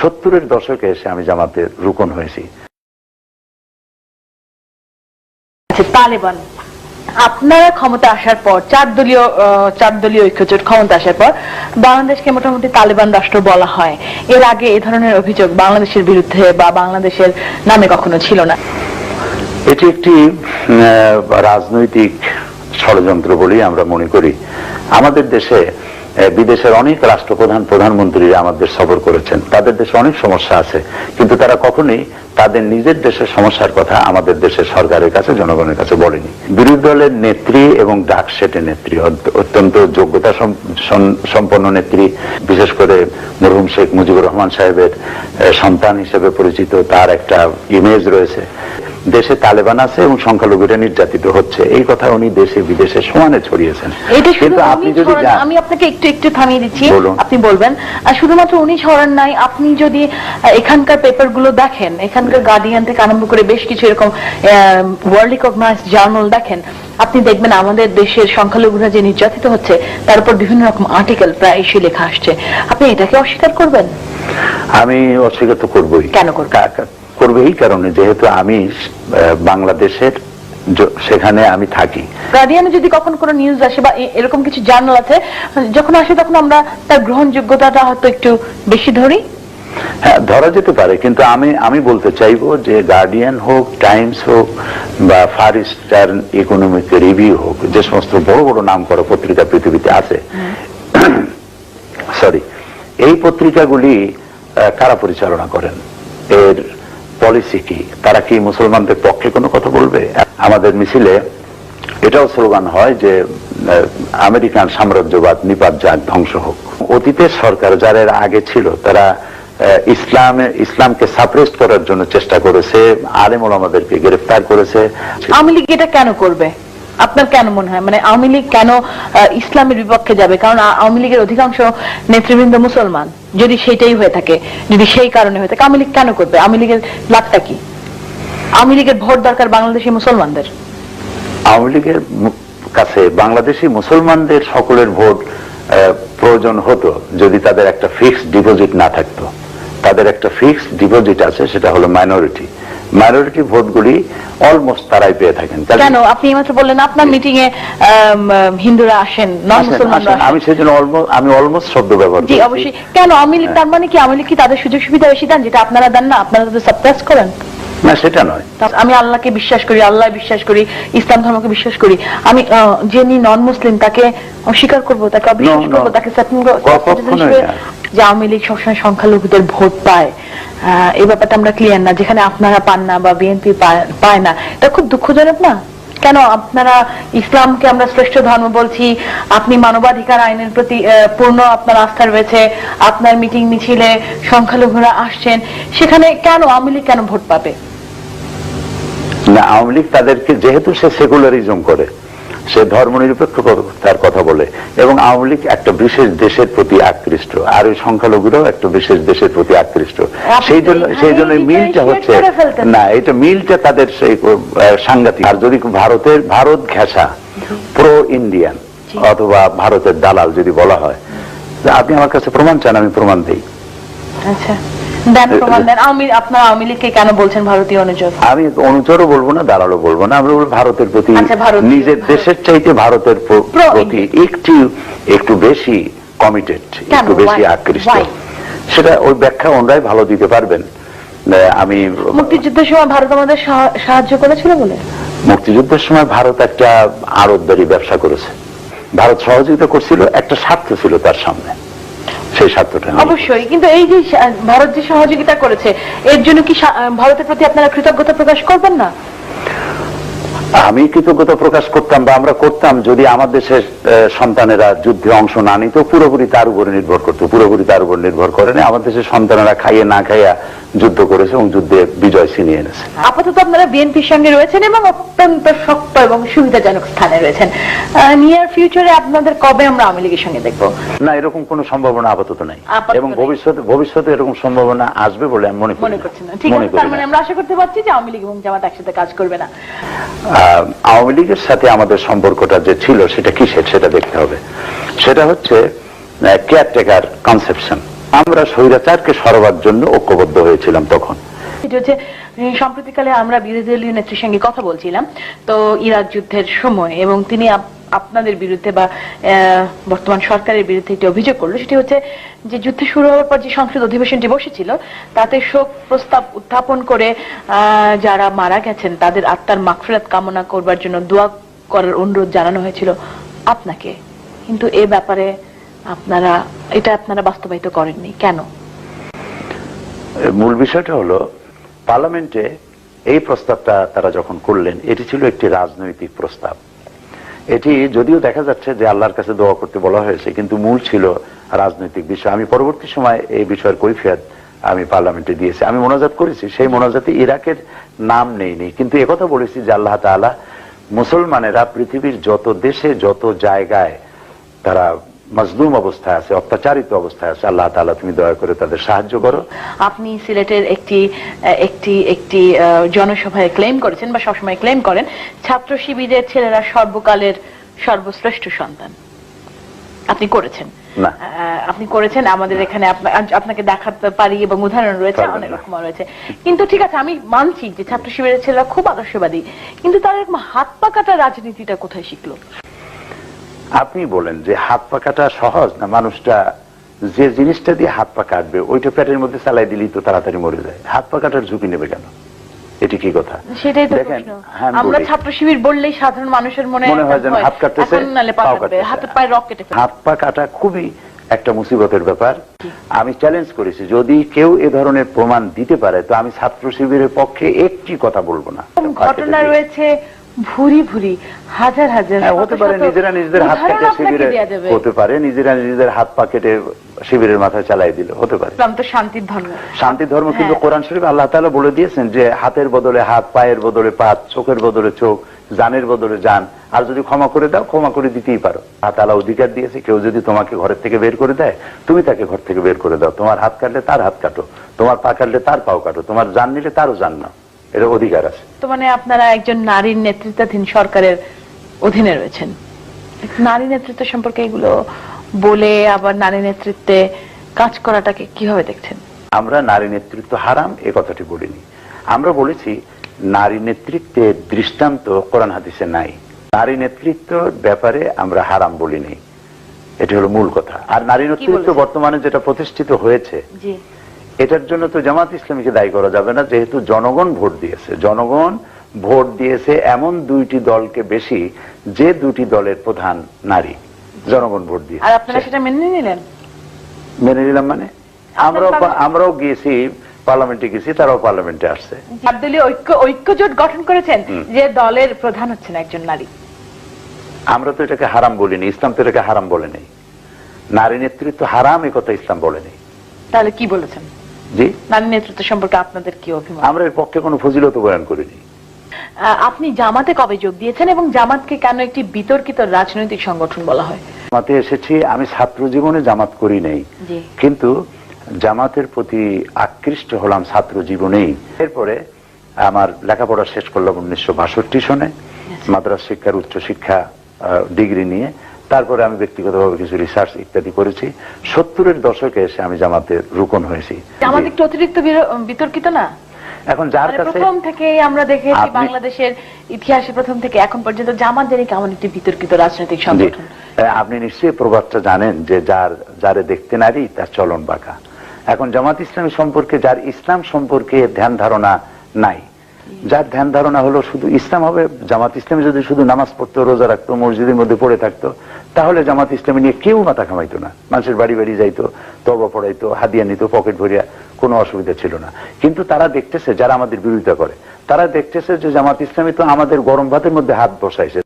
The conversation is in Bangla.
70-এর দশকে এসে আমি জামাতের রুকন হয়েছি। তালেবান আপনারা ক্ষমতা আসার পর চার দলীয় ঐক্যজোট ক্ষমতা আসার পর বাংলাদেশকে মোটামুটি তালেবান রাষ্ট্র বলা হয়। এর আগে এই ধরনের অভিযোগ বাংলাদেশের বিরুদ্ধে বা বাংলাদেশের নামে কখনো ছিল না। এটি একটি রাজনৈতিক ষড়যন্ত্র বলেই আমরা মনে করি। আমাদের দেশে বিদেশের অনেক রাষ্ট্রপ্রধান প্রধানমন্ত্রীরা আমাদের সফর করেছেন, তাদের দেশে অনেক সমস্যা আছে, কিন্তু তারা কখনোই তাদের নিজের দেশের সমস্যার কথা আমাদের দেশের সরকারের কাছে জনগণের কাছে বলেনি। বিরোধী দলের নেত্রী এবং ডাকসেটের নেত্রী, অত্যন্ত যোগ্যতা সম্পন্ন নেত্রী, বিশেষ করে মরহুম শেখ মুজিবুর রহমান সাহেবের সন্তান হিসেবে পরিচিত, তার একটা ইমেজ রয়েছে। দেশে তালেবান আছে এবং সংখ্যালঘুরা নির্যাতিত হচ্ছে, এই কথা উনি দেশে বিদেশে সমানে ছড়িয়েছেন। কিন্তু আপনি যদি আমি আপনাকে একটু থামিয়ে দিচ্ছি, আপনি বলবেন শুধুমাত্র উনি ছড়ান নাই, আপনি যদি এখানকার পেপার গুলো দেখেন, এখানকার গার্ডিয়ান থেকে আরম্ভ করে বেশ কিছু এরকম ওয়ার্ল্ড রিকগনাইজড জার্নাল দেখেন, আপনি দেখবেন আমাদের দেশের সংখ্যালঘুরা যে নির্যাতিত হচ্ছে তার উপর বিভিন্ন রকম আর্টিকেল প্রায় এসে লেখা আসছে। আপনি এটাকে অস্বীকার করবেন? আমি অস্বীকার তো করবোই। কেন করবেন? করবে এই কারণে, যেহেতু আমি বাংলাদেশের সেখানে আমি থাকি। গার্ডিয়ানে যদি কখন কোনো নিউজ আসে বা এরকম কিছু জার্নাল আছে যখন আসে, তখন আমরা তার গ্রহণযোগ্যতাটা হয়তো একটু বেশি ধরি। হ্যাঁ, ধরা যেতে পারে, কিন্তু আমি বলতে চাইবো যে গার্ডিয়ান হোক, টাইমস হোক বা ফার ইস্টার্ন ইকোনমিক রিভিউ হোক, যে সমস্ত বড় বড় নাম করা পত্রিকা পৃথিবীতে আছে, সরি, এই পত্রিকাগুলি কারা পরিচালনা করেন, এর পলিসি কি, তারা কি মুসলমানদের পক্ষে কোনো কথা বলবে? আমাদের মিছিলে এটাও স্লোগান হয় যে আমেরিকান সাম্রাজ্যবাদ নিপাত যাক, ধ্বংস হোক। অতীতের সরকার যারা আগে ছিল তারা ইসলামকে সাপ্রেস করার জন্য চেষ্টা করেছে, আলেম ওলামাদেরকে গ্রেফতার করেছে। আওয়ামী লীগ এটা কেন করবে আপনার কেন মনে হয়? মানে আওয়ামী লীগ কেন ইসলামের বিপক্ষে যাবে? কারণ আওয়ামী লীগের অধিকাংশ নেতৃবৃন্দ মুসলমান। যদি সেটাই হয়ে থাকে, যদি সেই কারণে হয়ে থাকে, আওয়ামী লীগ কেন করবে? আওয়ামী লীগের লাভটা কি? আওয়ামী লীগের ভোট দরকার বাংলাদেশি মুসলমানদের। আওয়ামী লীগের কাছে বাংলাদেশি মুসলমানদের সকলের ভোট প্রয়োজন হতো যদি তাদের একটা ফিক্সড ডিপোজিট না থাকতো। তাদের একটা ফিক্সড ডিপোজিট আছে, সেটা হলো মাইনরিটি ভোটগুলি অলমোস্ট তারাই পেয়ে থাকেন। কেন? আপনি মাত্র বললেন আপনার মিটিং এ হিন্দুরা আসেন, নন মুসলমানরা আসেন। আমি সেজন্য অলমোস্ট শব্দ ব্যবহার করি। জি, অবশ্যই। কেন আওয়ামী লীগ? তার মানে কি আওয়ামী লীগ কি তাদের সুযোগ সুবিধা বেশি দেন যেটা আপনারা দেন না? আপনারা তো সাপ্রেস করেন। না, সেটা নয়। আমি আল্লাহকে বিশ্বাস করি, আল্লাহ বিশ্বাস করি, ইসলাম ধর্মকে বিশ্বাস করি। আমি যিনি নন মুসলিম তাকে অস্বীকার করবো, তাকে অবিশ্বাস করবো, তাকে যে আওয়ামী লীগ সবসময় সংখ্যালঘুদের ভোট পায়, এই ব্যাপারটা আমরা ক্লিয়ার না, যেখানে আপনারা পান না বা বিএনপি পায় না। এটা খুব দুঃখজনক না? কেন আপনারা ইসলামকে আমরা শ্রেষ্ঠ ধর্ম বলছি, আপনি মানবাধিকার আইনের প্রতি পূর্ণ আপনার আস্থা রয়েছে, আপনার মিটিং মিছিলে সংখ্যালঘুরা আসছেন, সেখানে কেন আওয়ামী লীগ কেন ভোট পাবে? না, আওয়ামী লীগ তাদেরকে, যেহেতু সে সেকুলারিজম করে, সে ধর্মনিরপেক্ষতার কথা বলে, এবং আওয়ামী লীগ একটা বিশেষ দেশের প্রতি আকৃষ্ট, আর ওই সংখ্যালঘুরাও একটা বিশেষ দেশের প্রতি আকৃষ্ট। সেই জন্য মিলটা হচ্ছে না, এটা মিলটা তাদের সেই সাংঘাতিক। আর যদি ভারত ঘেঁষা প্রো ইন্ডিয়ান অথবা ভারতের দালাল যদি বলা হয়, আপনি আমার কাছে প্রমাণ চান, আমি প্রমাণ দিই। আচ্ছা, আপনার আওয়ামী লীগকে কেন বলছেন ভারতীয় অনুচর? আমি অনুচরও বলবো না, দালালও বলবো না, আমরা বলবো ভারতের প্রতি, নিজের দেশের চাইতে ভারতের প্রতি একটু বেশি কমিটেড, একটু বেশি আকৃষ্ট। সেটা ওই ব্যাখ্যা ওনারাই ভালো দিতে পারবেন। আমি মুক্তিযুদ্ধের সময় ভারত আমাদের সাহায্য করেছিল বলে? মুক্তিযুদ্ধের সময় ভারত একটা আড়তদারি ব্যবসা করেছে, ভারত সহযোগিতা করছিল, একটা স্বার্থ ছিল তার সামনে, সেই স্বার্থটা অবশ্যই। কিন্তু এই যে ভারত যে সহযোগিতা করেছে, এর জন্য কি ভারতের প্রতি আপনারা কৃতজ্ঞতা প্রকাশ করবেন না? আমি কৃতজ্ঞতা প্রকাশ করতাম বা আমরা করতাম যদি আমার দেশের সন্তানেরা যুদ্ধে অংশ না নিত, পুরোপুরি তার উপরে নির্ভর করতো। পুরোপুরি তার উপর নির্ভর করেনি, আমার দেশের সন্তানেরা খাইয়ে না খাইয়া যুদ্ধ করেছে এবং যুদ্ধে বিজয় ছিনিয়ে এনেছে। আপাতত আপনারা বিএনপির সঙ্গে রয়েছেন এবং অত্যন্ত শক্ত এবং সুবিধাজনক স্থানে রয়েছেন। নিয়ার ফিউচারে আপনাদের কবে আমরা আওয়ামী লীগের সঙ্গে দেখবো? না, এরকম কোন সম্ভাবনা আপাতত নাই, এবং ভবিষ্যতে এরকম সম্ভাবনা আসবে বলে আমি মনে করছি না। ঠিক আছে, তার মানে আমরা আশা করতে পারছি যে আওয়ামী লীগ এবং জামাত একসাথে কাজ করবে না। আওয়ামী লীগের সাথে আমাদের সম্পর্কটা যে ছিল সেটা কিসের, সেটা দেখতে হবে। সেটা হচ্ছে কেয়ারটেকার কনসেপশন। আমরা স্বৈরাচারকে সরাবার জন্য ঐক্যবদ্ধ হয়েছিলাম তখন। এটা হচ্ছে সম্প্রতিকালে আমরা বিরোধী দলীয় নেত্রীর সঙ্গে কথা বলছিলাম তো ইরাক যুদ্ধের সময়, এবং তিনি আপনাদের বিরুদ্ধে বা বর্তমান সরকারের বিরুদ্ধে একটি অভিযোগ করলো। সেটি হচ্ছে যে যুদ্ধ শুরু হওয়ার পর যে সংসদ অধিবেশনটি বসেছিল তাতে শোক প্রস্তাব উত্থাপন করে যারা মারা গেছেন তাদের আত্মার মাগফিরাত কামনা করবার জন্য দোয়া করার অনুরোধ জানানো হয়েছিল আপনাকে, কিন্তু এ ব্যাপারে আপনারা বাস্তবায়িত করেননি কেন? মূল বিষয়টা হলো পার্লামেন্টে এই প্রস্তাবটা তারা যখন করলেন এটি ছিল একটি রাজনৈতিক প্রস্তাব। এটি যদিও দেখা যাচ্ছে যে আল্লাহর কাছে দোয়া করতে বলা হয়েছে, কিন্তু মূল ছিল রাজনৈতিক বিষয়। আমি পরবর্তী সময় এই বিষয়ের কৈফিয়ত আমি পার্লামেন্টে দিয়েছি, আমি মোনাজাত করেছি। সেই মোনাজাতে ইরাকের নাম নেইনি, কিন্তু একথা বলেছি যে আল্লাহ তাআলা মুসলমানেরা পৃথিবীর যত দেশে যত জায়গায় তারা মাজলুম অবস্থায় আছে, অত্যাচারিত অবস্থায় আছে, আল্লাহ তাআলা তুমি দয়া করে তাদের সাহায্য করো। আপনি সিলেটের একটি জনসভায় ক্লেম করেছেন বা সবসময় ক্লেম করেন ছাত্র শিবিরের ছেলেরা সর্বকালের সর্বশ্রেষ্ঠ সন্তান। আপনি করেছেন না, আপনি করেছেন। আমাদের এখানে আপনাকে দেখাতে পারি এবং উদাহরণ রয়েছে, অনেক রকম রয়েছে। কিন্তু ঠিক আছে, আমি মানছি যে ছাত্র শিবিরের ছেলেরা খুব আদর্শবাদী, কিন্তু তারা এরকম হাত পা কাটা রাজনীতিটা কোথায় শিখলো? আপনি বলেন যে হাত পা কাটা সহজ না? মানুষটা যে জিনিসটা দিয়ে হাত পা কাটবে ওইটা পেটের মধ্যে চালাই দিলেই তো তাড়াতাড়ি মরে যায়। হাত পা কাটার ঝুঁকি নেবে কেন? এটি কি কথা? সেটাই তো প্রশ্ন। আমরা ছাত্র শিবির বললেই সাধারণ মানুষের মনে হয় যেন হাত কাটতেছে, হাতের পায়ে রক কেটে ফেলে। হাত পা কাটা খুবই একটা মুসিবতের ব্যাপার। আমি চ্যালেঞ্জ করেছি, যদি কেউ এ ধরনের প্রমাণ দিতে পারে তো আমি ছাত্র শিবিরের পক্ষে একটি কথা বলবো না। ঘটনা রয়েছে ভুরি ভুরি, হাজার হাজার। হতে পারে নিজেরা নিজেদের হাত কেটে শিবিরে, হতে পারে নিজেরা নিজেদের হাত পা কেটে শিবিরের মাথায় চালাই দিল, হতে পারে। ইসলাম তো শান্তির ধর্ম, শান্তির ধর্ম, কিন্তু কোরআন শরীফে আল্লাহ তাআলা বলে দিয়েছেন যে হাতের বদলে হাত, পায়ের বদলে পা, চোখের বদলে চোখ, জানের বদলে জান, আর যদি ক্ষমা করে দাও ক্ষমা করে দিতেই পারো। আল্লাহ তাআলা অধিকার দিয়েছে, কেউ যদি তোমাকে ঘরের থেকে বের করে দেয় তুমি তাকে ঘর থেকে বের করে দাও। তোমার হাত কাটলে তার হাত কাটো, তোমার পা কাটলে তার পাও কাটো, তোমার জান নিলে তারও জান নাও, এর অধিকার আছে। তো মানে আপনারা একজন নারীর নেতৃত্বাধীন সরকারের অধীনে রয়েছেন, নারী নেতৃত্ব সম্পর্কে এগুলো বলে আবার নারী নেতৃত্বে কাজ করাটাকে কিভাবে দেখছেন? আমরা নারী নেতৃত্ব হারাম এ কথাটি বলিনি। আমরা বলেছি নারী নেতৃত্বের দৃষ্টান্ত কোরআন হাদিসে নাই। নারী নেতৃত্বের ব্যাপারে আমরা হারাম বলিনি, এটি হলো মূল কথা। আর নারী নেতৃত্ব বর্তমানে যেটা প্রতিষ্ঠিত হয়েছে এটার জন্য তো জামাত ইসলামীকে দায়ী করা যাবে না, যেহেতু জনগণ ভোট দিয়েছে। জনগণ ভোট দিয়েছে এমন দুইটি দলকে বেশি যে দুটি দলের প্রধান নারী, জনগণ ভোট দিয়েছে। আর আপনারা সেটা মেনে নিলেন? মেনে নিলাম মানে আমরাও গিয়েছি পার্লামেন্টে, গেছি, তারাও পার্লামেন্টে আসছে। দলীয় ঐক্য জোট গঠন করেছেন যে দলের প্রধান হচ্ছেন একজন নারী। আমরা তো এটাকে হারাম বলিনি, ইসলাম তো এটাকে হারাম বলে নেই। নারী নেতৃত্ব হারাম এ কথা ইসলাম বলে নেই। তাহলে কি বলেছেন? জি, নারী নেতৃত্ব সম্পর্কে আপনাদের কি অভিমত? আমরা এর পক্ষে কোনো ফজিলত বয়ান করিনি। আপনি জামাতে কবে যোগ দিয়েছেন এবং জামাতকে কেন একটি বিতর্কিত রাজনৈতিক সংগঠন বলা হয়? জামাতে এসেছি, আমি ছাত্র জীবনে জামাত করি নাই, কিন্তু জামাতের প্রতি আকৃষ্ট হলাম ছাত্র জীবনেই। এরপরে আমার লেখাপড়া শেষ করলাম 1962 সনে, মাদ্রাসা শিক্ষার উচ্চ শিক্ষা ডিগ্রি নিয়ে। তারপরে আমি ব্যক্তিগতভাবে কিছু রিসার্চ ইত্যাদি করেছি। 70-এর দশকে এসে আমি জামাতের রুকন হয়েছি। জামাত একটু অতিরিক্ত বিতর্কিত না? এখন যার কাছে প্রথম থেকে আমরা দেখেছি বাংলাদেশের ইতিহাসে প্রথম থেকে এখন পর্যন্ত জামাত জানি কেমন একটি বিতর্কিত রাজনৈতিক সংগঠন। আপনি নিশ্চয়ই প্রবাদটা জানেন যে যারে দেখতে নারী তার চলন বাঁকা। এখন জামাত ইসলামী সম্পর্কে, যার ইসলাম সম্পর্কে ধ্যান ধারণা নাই, যার ধ্যান ধারণা হলো শুধু ইসলাম হবে, জামাত ইসলামী যদি শুধু নামাজ পড়তো, রোজা রাখতো, মসজিদের মধ্যে পড়ে থাকতো, তাহলে জামাত ইসলামী নিয়ে কেউ মাথা ঘামাইতো না। মানুষের বাড়ি বাড়ি যাইতো, তওবা পড়াইতো, হাদিয়া নিত, পকেট ভরিয়া, কোনো অসুবিধা ছিল না। কিন্তু তারা দেখতেছে, যারা আমাদের বিরোধিতা করে, তারা দেখতেছে যে জামাত ইসলামী তো আমাদের গরম ভাতের মধ্যে হাত বসাইছে।